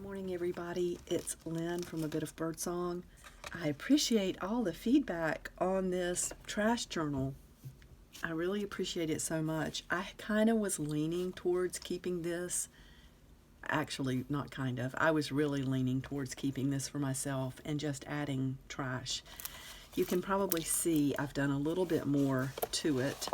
morning, everybody. It's Lynn from A Bit of Birdsong. I appreciate all the feedback on this trash journal. I really appreciate it so much. I kind of was leaning towards keeping this. Actually, not kind of. I was really leaning towards keeping this for myself and just adding trash. You can probably see I've done a little bit more to it.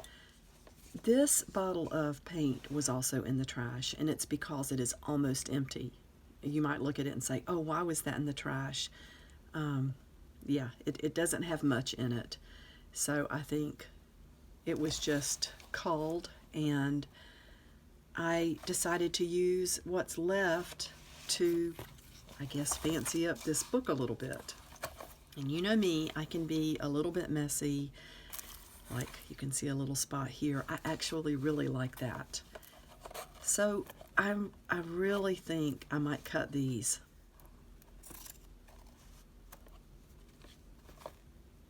This bottle of paint was also in the trash, and it's because it is almost empty. You might look at it and say, oh, why was that in the trash? Yeah, it doesn't have much in it. So I think it was just called, and I decided to use what's left to, I guess, fancy up this book a little bit. And you know me, I can be a little bit messy. Like you can see a little spot here. I actually really like that. So I really think I might cut these.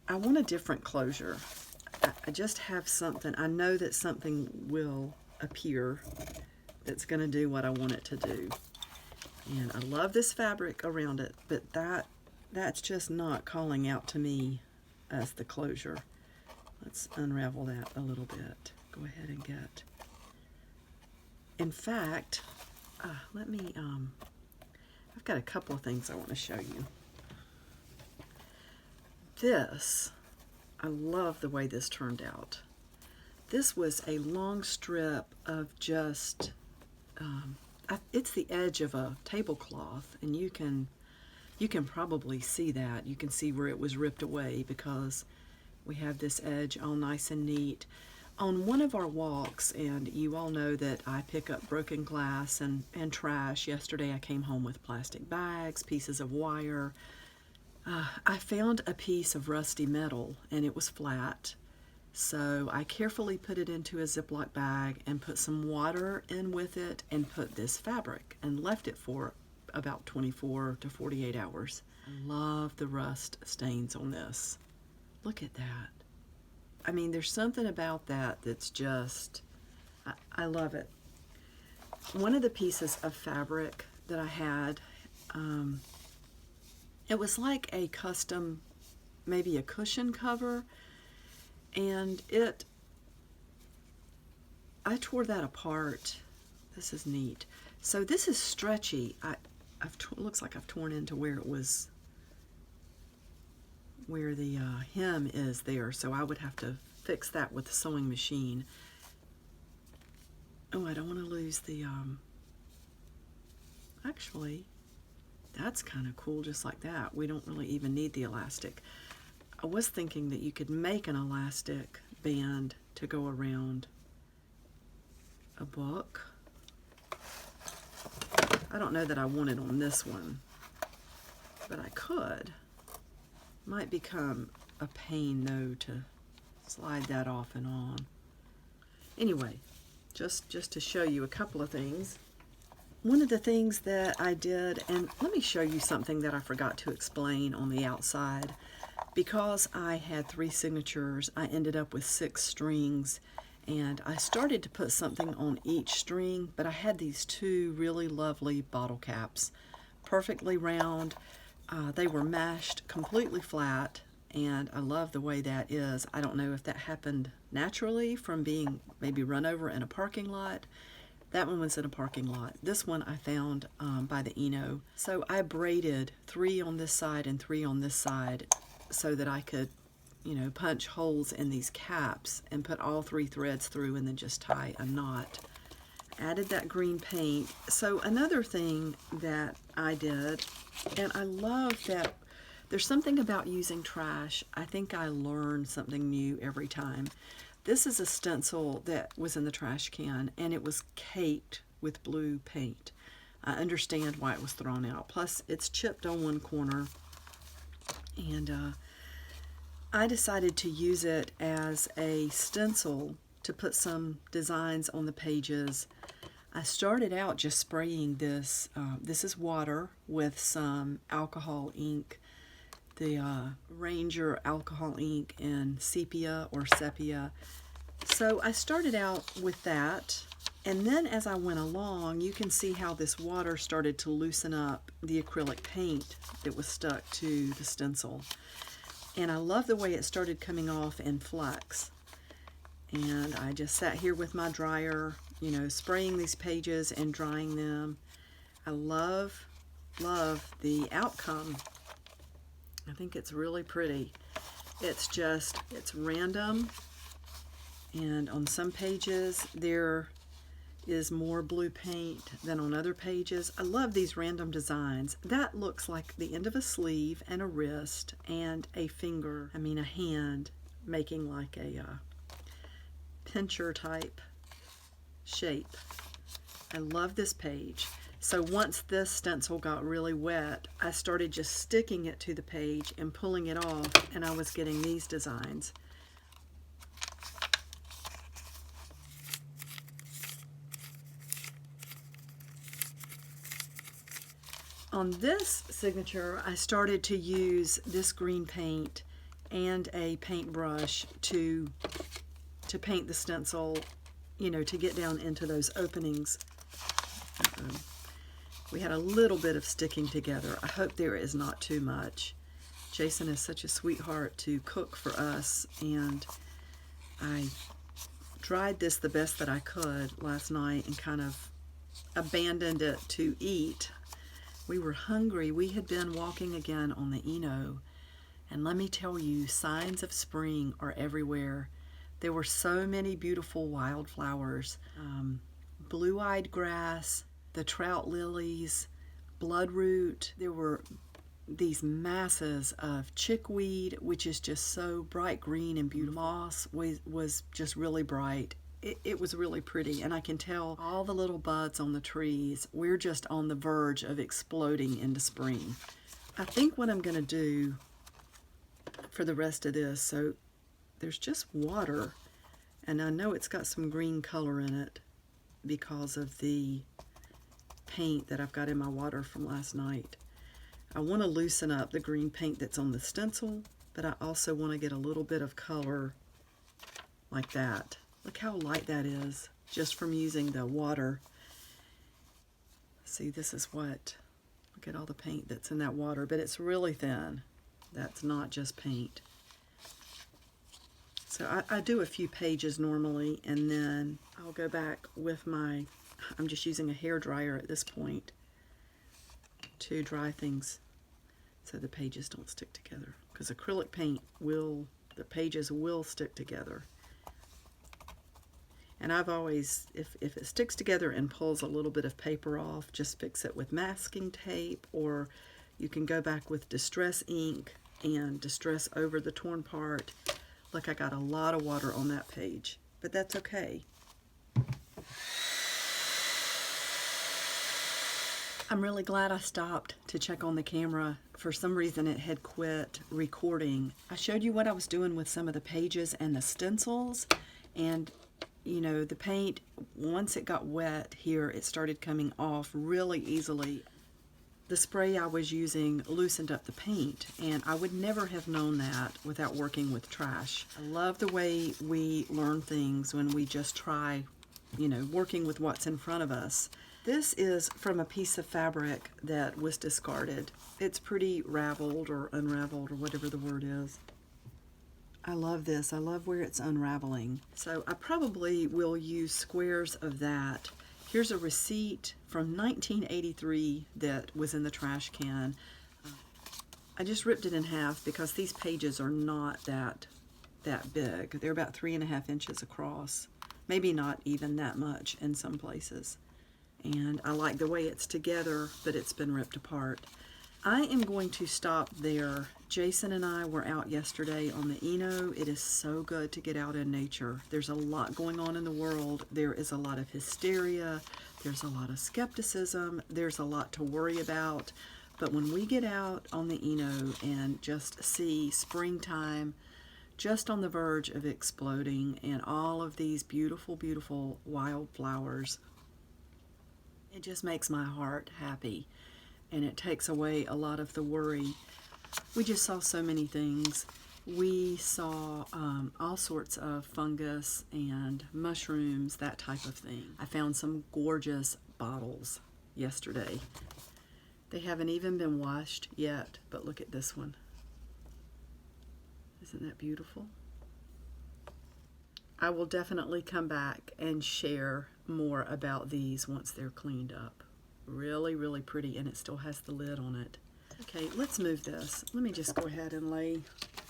I want a different closure. I just have something. I know that something will appear that's going to do what I want it to do. And I love this fabric around it, but that's just not calling out to me as the closure. Let's unravel that a little bit. Go ahead and get. In fact, I've got a couple of things I want to show you. This, I love the way this turned out. This was a long strip of just, it's the edge of a tablecloth, and you can probably see that. You can see where it was ripped away because we have this edge all nice and neat. On one of our walks, and you all know that I pick up broken glass and trash. Yesterday I came home with plastic bags, pieces of wire. I found a piece of rusty metal, and it was flat. So I carefully put it into a Ziploc bag and put some water in with it and put this fabric and left it for about 24 to 48 hours. I love the rust stains on this. Look at that. I mean, there's something about that that's just, I love it. One of the pieces of fabric that I had, it was like a custom, maybe a cushion cover, and I tore that apart. This is neat. So this is stretchy. Looks like I've torn into where it was, where the hem is there, so I would have to fix that with the sewing machine. Oh, I don't want to lose the, actually, that's kind of cool just like that. We don't really even need the elastic. I was thinking that you could make an elastic band to go around a book. I don't know that I want it on this one, but I could. Might become a pain though to slide that off and on. Anyway, just to show you a couple of things. One of the things that I did, and let me show you something that I forgot to explain on the outside. Because I had 3 signatures, I ended up with 6 strings, and I started to put something on each string, but I had these 2 really lovely bottle caps, perfectly round. They were mashed completely flat, and I love the way that is. I don't know if that happened naturally from being maybe run over in a parking lot. That one was in a parking lot. This one I found by the Eno. So I braided 3 on this side and 3 on this side so that I could, punch holes in these caps and put all 3 threads through and then just tie a knot. Added that green paint. So another thing that I did, and I love that there's something about using trash. I think I learn something new every time. This is a stencil that was in the trash can, and it was caked with blue paint. I understand why it was thrown out. Plus, it's chipped on one corner, and I decided to use it as a stencil to put some designs on the pages. I started out just spraying this. This is water with some alcohol ink, the Ranger alcohol ink in sepia or sepia. So I started out with that, And then as I went along, you can see how this water started to loosen up the acrylic paint that was stuck to the stencil. And I love the way it started coming off in flux. And I just sat here with my dryer, you know, spraying these pages and drying them. I love the outcome. I think it's really pretty. It's random. And on some pages there is more blue paint than on other pages. I love these random designs. That looks like the end of a sleeve and a wrist and a finger, a hand, making like a pincher type shape. I love this page. So once this stencil got really wet, I started just sticking it to the page and pulling it off, and I was getting these designs. On this signature, I started to use this green paint and a paintbrush to paint the stencil, you know, to get down into those openings. We had a little bit of sticking together. I hope there is not too much. Jason is such a sweetheart to cook for us, and I dried this the best that I could last night and kind of abandoned it to eat. We were hungry. We had been walking again on the Eno, and let me tell you, signs of spring are everywhere. There were so many beautiful wildflowers, blue-eyed grass, the trout lilies, bloodroot. There were these masses of chickweed, which is just so bright green and beautiful. Moss was just really bright. It was really pretty, and I can tell all the little buds on the trees. We're just on the verge of exploding into spring. I think what I'm going to do for the rest of this, so there's just water, and I know it's got some green color in it because of the paint that I've got in my water from last night. I want to loosen up the green paint that's on the stencil, but I also want to get a little bit of color like that. Look how light that is just from using the water. See, this is what, look at all the paint that's in that water, but it's really thin. That's not just paint. So I do a few pages normally, and then I'll go back with I'm just using a hair dryer at this point to dry things so the pages don't stick together, because acrylic paint the pages will stick together. And I've always, if it sticks together and pulls a little bit of paper off, just fix it with masking tape, or you can go back with distress ink and distress over the torn part. Look, I got a lot of water on that page, but that's okay. I'm really glad I stopped to check on the camera. For some reason it had quit recording. I showed you what I was doing with some of the pages and the stencils, and you know, the paint, once it got wet here, it started coming off really easily. The spray I was using loosened up the paint, and I would never have known that without working with trash. I love the way we learn things when we just try, you know, working with what's in front of us. This is from a piece of fabric that was discarded. It's pretty raveled or unraveled or whatever the word is. I love this. I love where it's unraveling. So I probably will use squares of that. Here's a receipt from 1983 that was in the trash can. I just ripped it in half because these pages are not that big. They're about 3.5 inches across. Maybe not even that much in some places. And I like the way it's together, but it's been ripped apart. I am going to stop there. Jason and I were out yesterday on the Eno. It is so good to get out in nature. There's a lot going on in the world. There is a lot of hysteria. There's a lot of skepticism. There's a lot to worry about. But when we get out on the Eno and just see springtime just on the verge of exploding and all of these beautiful, beautiful wildflowers, it just makes my heart happy. And it takes away a lot of the worry. We just saw so many things, we saw all sorts of fungus and mushrooms, that type of thing. I found some gorgeous bottles yesterday. They haven't even been washed yet, but look at this one. Isn't that beautiful? I will definitely come back and share more about these once they're cleaned up. Really, really pretty, and it still has the lid on it. Okay, let's move this. Let me just go ahead and lay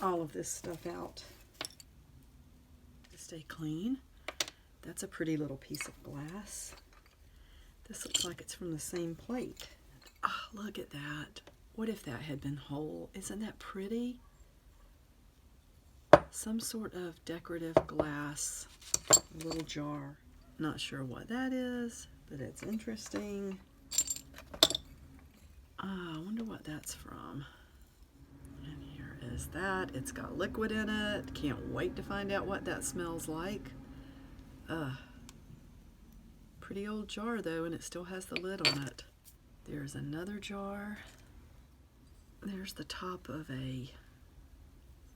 all of this stuff out to stay clean. That's a pretty little piece of glass. This looks like it's from the same plate. Ah, look at that. What if that had been whole? Isn't that pretty? Some sort of decorative glass little jar. Not sure what that is, but it's interesting. I wonder what that's from. And here is that. It's got liquid in it. Can't wait to find out what that smells like. Pretty old jar though, and it still has the lid on it. There's another jar. There's the top of a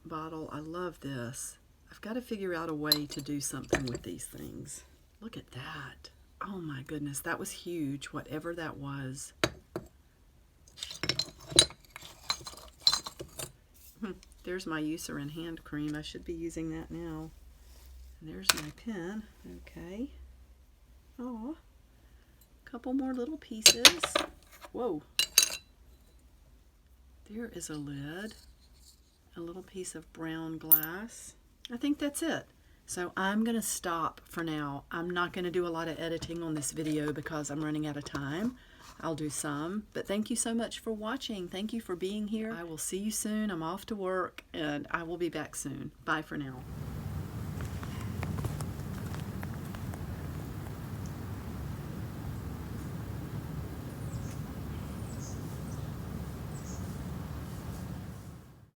bottle. I love this. I've got to figure out a way to do something with these things. Look at that. Oh my goodness, that was huge, whatever that was. There's my Eucerin hand cream. I should be using that now. And there's my pen. Okay. Oh, a couple more little pieces. Whoa. There is a lid. A little piece of brown glass. I think that's it. So I'm going to stop for now. I'm not going to do a lot of editing on this video because I'm running out of time. I'll do some, but thank you so much for watching. Thank you for being here. I will see you soon. I'm off to work and I will be back soon. Bye for now.